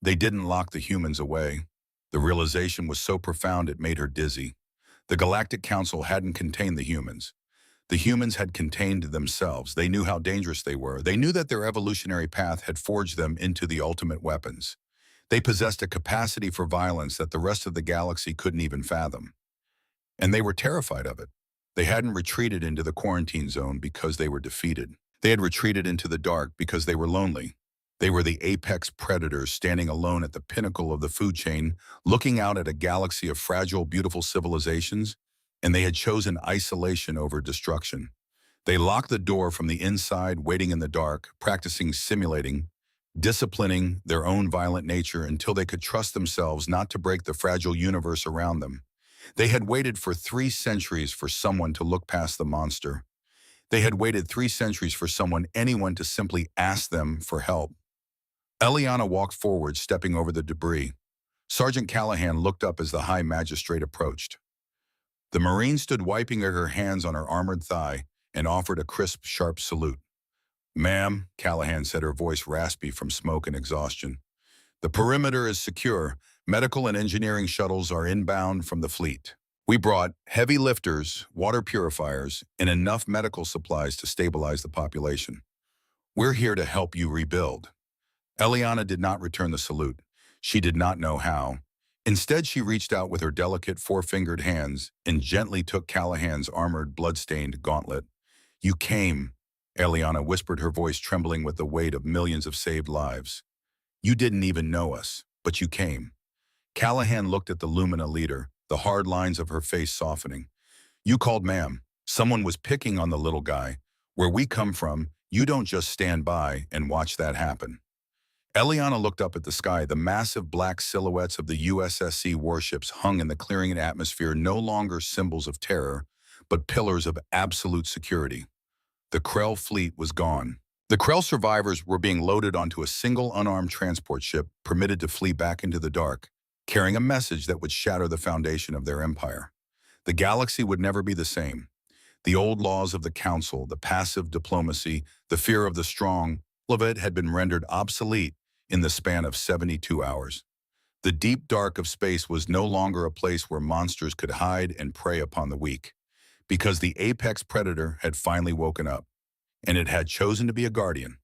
They didn't lock the humans away. The realization was so profound it made her dizzy. The Galactic Council hadn't contained the humans. The humans had contained themselves. They knew how dangerous they were. They knew that their evolutionary path had forged them into the ultimate weapons. They possessed a capacity for violence that the rest of the galaxy couldn't even fathom. And they were terrified of it. They hadn't retreated into the quarantine zone because they were defeated. They had retreated into the dark because they were lonely. They were the apex predators standing alone at the pinnacle of the food chain, looking out at a galaxy of fragile, beautiful civilizations, and they had chosen isolation over destruction. They locked the door from the inside, waiting in the dark, practicing simulating, disciplining their own violent nature until they could trust themselves not to break the fragile universe around them. They had waited for 3 centuries for someone to look past the monster. They had waited 3 centuries for anyone to simply ask them for help. Eliana walked forward, stepping over the debris. Sergeant Callahan looked up as the High Magistrate approached. The Marine stood wiping her hands on her armored thigh and offered a crisp, sharp salute. "Ma'am," Callahan said, her voice raspy from smoke and exhaustion. "The perimeter is secure. Medical and engineering shuttles are inbound from the fleet. We brought heavy lifters, water purifiers, and enough medical supplies to stabilize the population. We're here to help you rebuild." Eliana did not return the salute. She did not know how. Instead, she reached out with her delicate 4-fingered hands and gently took Callahan's armored, blood-stained gauntlet. "You came," Eliana whispered, her voice trembling with the weight of millions of saved lives. "You didn't even know us, but you came." Callahan looked at the Lumina leader, the hard lines of her face softening. "You called, ma'am. Someone was picking on the little guy. Where we come from, you don't just stand by and watch that happen." Eliana looked up at the sky. The massive black silhouettes of the USSC warships hung in the clearing atmosphere, no longer symbols of terror, but pillars of absolute security. The Krell fleet was gone. The Krell survivors were being loaded onto a single unarmed transport ship, permitted to flee back into the dark, carrying a message that would shatter the foundation of their empire. The galaxy would never be the same. The old laws of the Council, the passive diplomacy, the fear of the strong, all of it had been rendered obsolete in the span of 72 hours. The deep dark of space was no longer a place where monsters could hide and prey upon the weak, because the apex predator had finally woken up, and it had chosen to be a guardian.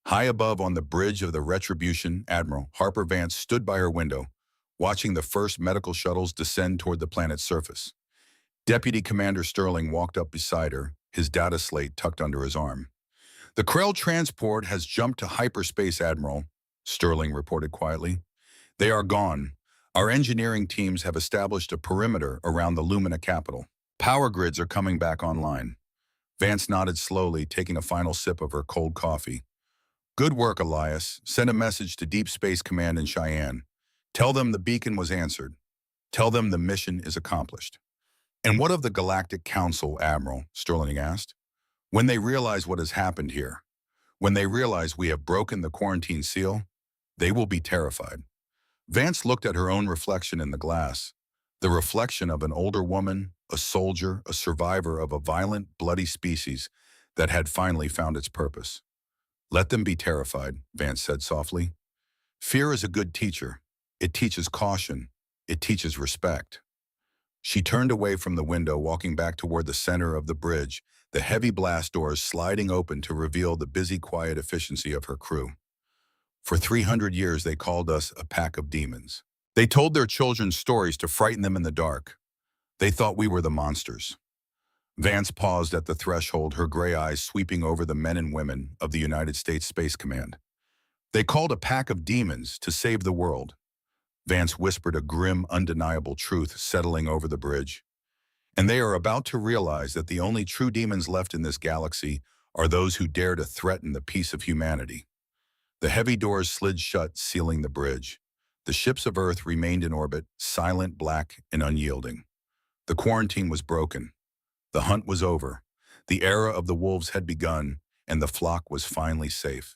High above on the bridge of the Retribution, Admiral Harper Vance stood by her window, watching the first medical shuttles descend toward the planet's surface. Deputy Commander Sterling walked up beside her, his data slate tucked under his arm. "The Krell transport has jumped to hyperspace, Admiral," Sterling reported quietly. "They are gone. Our engineering teams have established a perimeter around the Lumina capital. Power grids are coming back online." Vance nodded slowly, taking a final sip of her cold coffee. "Good work, Elias. Send a message to Deep Space Command in Cheyenne. Tell them the beacon was answered. Tell them the mission is accomplished." "And what of the Galactic Council, Admiral?" Sterling asked. "When they realize what has happened here, when they realize we have broken the quarantine seal, they will be terrified." Vance looked at her own reflection in the glass, the reflection of an older woman, a soldier, a survivor of a violent, bloody species that had finally found its purpose. "Let them be terrified," Vance said softly. "Fear is a good teacher. It teaches caution. It teaches respect." She turned away from the window, walking back toward the center of the bridge, the heavy blast doors sliding open to reveal the busy, quiet efficiency of her crew. "For 300 years, they called us a pack of demons. They told their children stories to frighten them in the dark. They thought we were the monsters." Vance paused at the threshold, her gray eyes sweeping over the men and women of the United States Space Command. "They called a pack of demons to save the world." Vance whispered, a grim, undeniable truth settling over the bridge. "And they are about to realize that the only true demons left in this galaxy are those who dare to threaten the peace of humanity." The heavy doors slid shut, sealing the bridge. The ships of Earth remained in orbit, silent, black, and unyielding. The quarantine was broken. The hunt was over. The era of the wolves had begun, and the flock was finally safe.